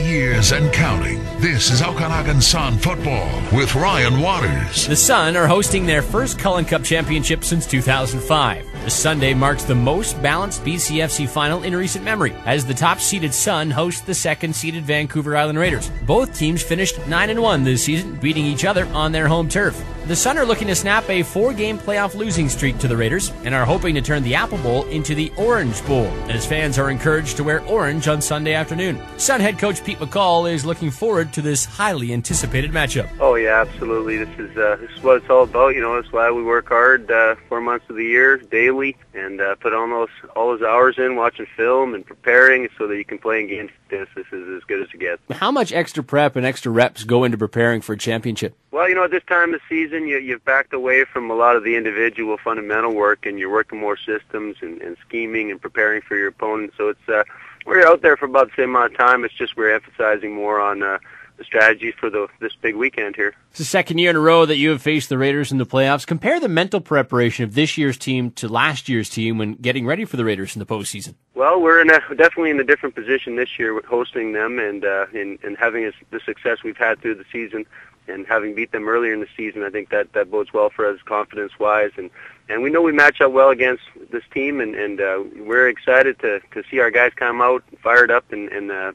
years and counting. This is Okanagan Sun football with Ryan Waters. The Sun are hosting their first Cullen Cup championship since 2005. The Sunday marks the most balanced BCFC final in recent memory, as the top-seeded Sun host the second-seeded Vancouver Island Raiders. Both teams finished 9-1 this season, beating each other on their home turf. The Sun are looking to snap a 4-game playoff losing streak to the Raiders and are hoping to turn the Apple Bowl into the Orange Bowl, as fans are encouraged to wear orange on Sunday afternoon. Sun head coach Pete McCall is looking forward to this highly anticipated matchup. Oh yeah, absolutely. This is what it's all about. You know, that's why we work hard 4 months of the year, daily, and put all those hours in watching film and preparing so that you can play in games like this. This is as good as it gets. How much extra prep and extra reps go into preparing for a championship? Well, you know, at this time of the season, you've backed away from a lot of the individual fundamental work, and you're working more systems and scheming and preparing for your opponent. So it's we're out there for about the same amount of time. It's just we're emphasizing more on the strategies for this big weekend here. It's the second year in a row that you have faced the Raiders in the playoffs. Compare the mental preparation of this year's team to last year's team when getting ready for the Raiders in the postseason. Well, we're definitely in a different position this year with hosting them and having the success we've had through the season. And having beat them earlier in the season, I think that bodes well for us confidence-wise. And we know we match up well against this team, and we're excited to see our guys come out fired up and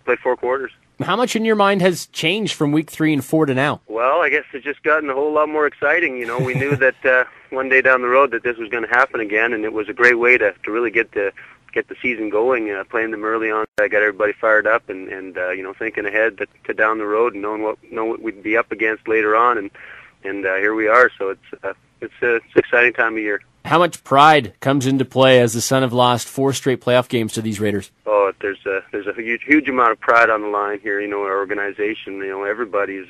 play 4 quarters. How much in your mind has changed from week 3 and 4 to now? Well, I guess it's just gotten a whole lot more exciting. You know, we knew that one day down the road that this was going to happen again, and it was a great way to really get the season going, playing them early on. I got everybody fired up and you know, thinking ahead to down the road and knowing what we'd be up against later on, and here we are. So it's an exciting time of year. How much pride comes into play as the Sun have lost 4 straight playoff games to these Raiders? Oh, there's a huge amount of pride on the line here. You know, our organization, you know, everybody's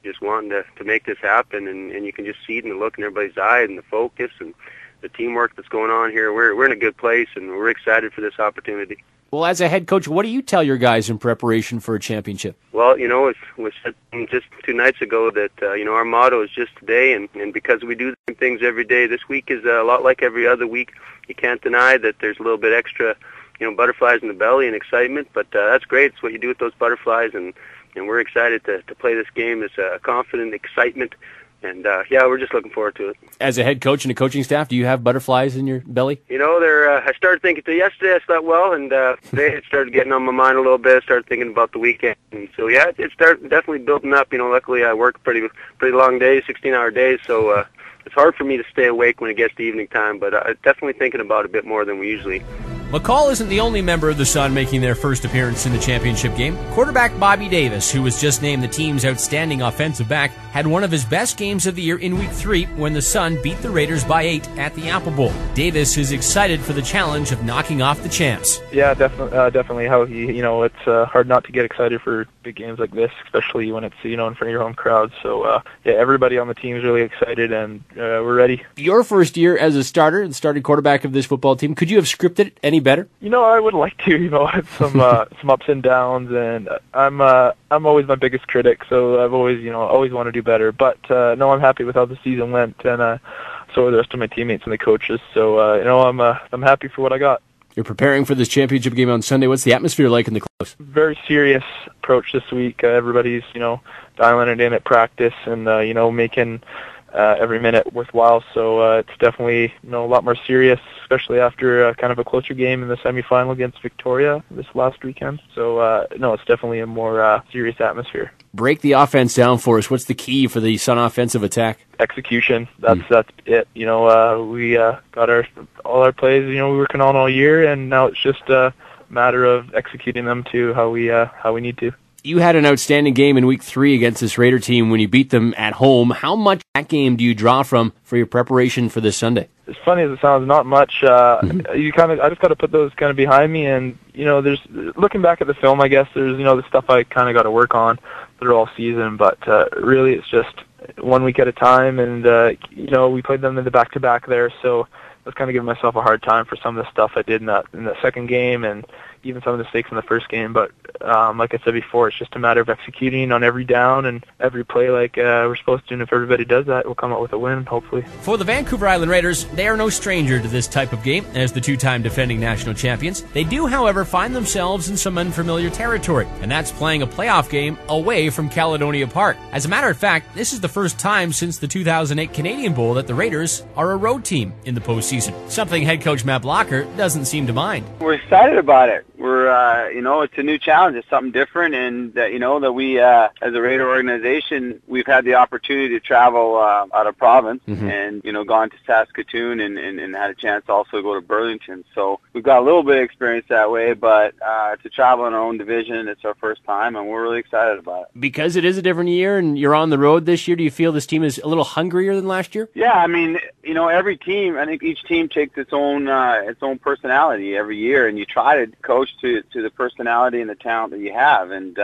just wanting to make this happen, and you can just see it in the look in everybody's eye and the focus and the teamwork that's going on here. We're in a good place, and we're excited for this opportunity. Well, as a head coach, what do you tell your guys in preparation for a championship? Well, you know, we said just 2 nights ago that, you know, our motto is just today, and because we do the same things every day, this week is a lot like every other week. You can't deny that there's a little bit extra, you know, butterflies in the belly and excitement, but that's great. It's what you do with those butterflies, and we're excited to play this game. It's a confident excitement. And, yeah, we're just looking forward to it. As a head coach and a coaching staff, do you have butterflies in your belly? You know, I started thinking to yesterday, I slept well, and today it started getting on my mind a little bit. I started thinking about the weekend. And so, yeah, it started definitely building up. You know, luckily I work pretty long days, 16-hour days, so it's hard for me to stay awake when it gets to evening time, but I'm definitely thinking about it a bit more than we usually. McCall isn't the only member of the Sun making their first appearance in the championship game. Quarterback Bobby Davis, who was just named the team's outstanding offensive back, had one of his best games of the year in Week 3 when the Sun beat the Raiders by 8 at the Apple Bowl. Davis is excited for the challenge of knocking off the champs. Yeah, definitely. You know, it's hard not to get excited for big games like this, especially when it's, you know, in front of your home crowd. So, yeah, everybody on the team is really excited, and we're ready. Your first year as a starter, the starting quarterback of this football team, could you have scripted it any better? You know, I would like to. You know, I had some ups and downs, and I'm always my biggest critic, so I've always want to do better. But no, I'm happy with how the season went, and so are the rest of my teammates and the coaches. So you know, I'm happy for what I got. You're preparing for this championship game on Sunday. What's the atmosphere like in the close? Very serious approach this week. Everybody's, you know, dialing it in at practice and you know, making every minute worthwhile. So it's definitely, you know, a lot more serious, especially after kind of a closer game in the semifinal against Victoria this last weekend. So no, it's definitely a more serious atmosphere. Break the offense down for us. What's the key for the Sun offensive attack? Execution. That's it. You know, we got all our plays, you know, we were working on all year, and now it's just a matter of executing them to how we need to. You had an outstanding game in Week 3 against this Raider team when you beat them at home. How much that game do you draw from for your preparation for this Sunday? As funny as it sounds, not much. I just got to put those kind of behind me, and you know, there's looking back at the film, I guess there's, you know, the stuff I kind of got to work on through all season, but really it's just 1 week at a time, and you know, we played them in the back-to-back there, so I was kind of giving myself a hard time for some of the stuff I did in that second game, and even some of the mistakes in the first game. But like I said before, it's just a matter of executing on every down and every play like we're supposed to. And if everybody does that, we'll come out with a win, hopefully. For the Vancouver Island Raiders, they are no stranger to this type of game. As the two-time defending national champions, they do, however, find themselves in some unfamiliar territory, and that's playing a playoff game away from Caledonia Park. As a matter of fact, this is the first time since the 2008 Canadian Bowl that the Raiders are a road team in the postseason, something head coach Matt Blocker doesn't seem to mind. We're excited about it. We're, it's a new challenge. It's something different, and that we, as a Raider organization, we've had the opportunity to travel out of province and, gone to Saskatoon and had a chance to also go to Burlington. So we've got a little bit of experience that way, but to travel in our own division, it's our first time, and we're really excited about it. Because it is a different year and you're on the road this year, do you feel this team is a little hungrier than last year? Yeah, I mean, every team, I think each team takes its own personality every year, and you try to coach to the personality and the talent that you have. And,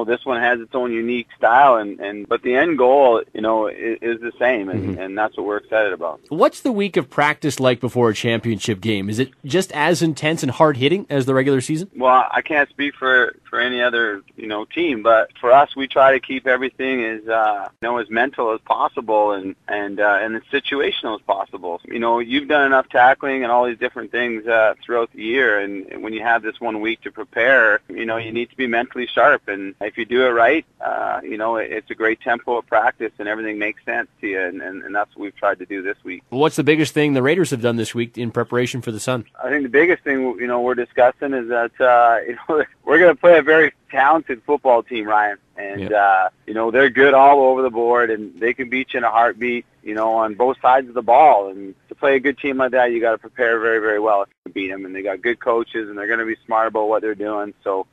this one has its own unique style, but the end goal, is the same, and that's what we're excited about. What's the week of practice like before a championship game? Is it just as intense and hard-hitting as the regular season? Well, I can't speak for any other, team, but for us, we try to keep everything as, as mental as possible and as situational as possible. You've done enough tackling and all these different things throughout the year, and when you have this 1 week to prepare, you need to be mentally sharp, and if you do it right, it's a great tempo of practice and everything makes sense to you, and that's what we've tried to do this week. What's the biggest thing the Raiders have done this week in preparation for the Sun? I think the biggest thing, we're discussing is that, we're going to play a very talented football team, Ryan. And, they're good all over the board, and they can beat you in a heartbeat, on both sides of the ball. And to play a good team like that, you got to prepare very, very well to beat them. And they got good coaches, and they're going to be smart about what they're doing. So,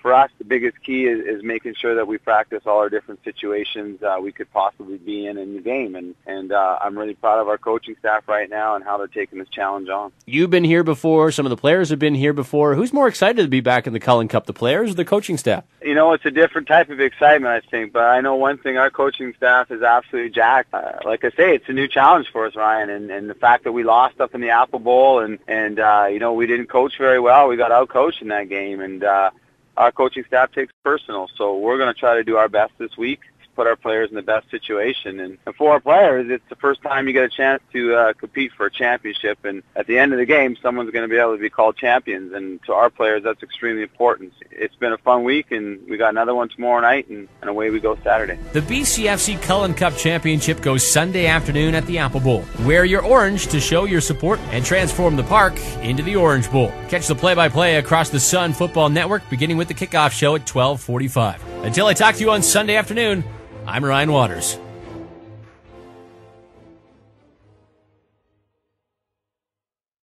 for us, the biggest key is making sure that we practice all our different situations we could possibly be in the game. And I'm really proud of our coaching staff right now and how they're taking this challenge on. You've been here before. Some of the players have been here before. Who's more excited to be back in the Cullen Cup, the players or the coaching staff? It's a different type of excitement, I think. But I know one thing, our coaching staff is absolutely jacked. Like I say, it's a new challenge for us, Ryan. And the fact that we lost up in the Apple Bowl and we didn't coach very well, we got out-coached in that game. And our coaching staff takes it personal. So we're going to try to do our best this week, put our players in the best situation. And for our players, it's the first time you get a chance to compete for a championship. And at the end of the game, someone's going to be able to be called champions. And to our players, that's extremely important. It's been a fun week, and we got another one tomorrow night, and away we go Saturday. The BCFC Cullen Cup Championship goes Sunday afternoon at the Apple Bowl. Wear your orange to show your support and transform the park into the Orange Bowl. Catch the play-by-play across the Sun Football Network, beginning with the kickoff show at 12:45. Until I talk to you on Sunday afternoon, I'm Ryan Waters.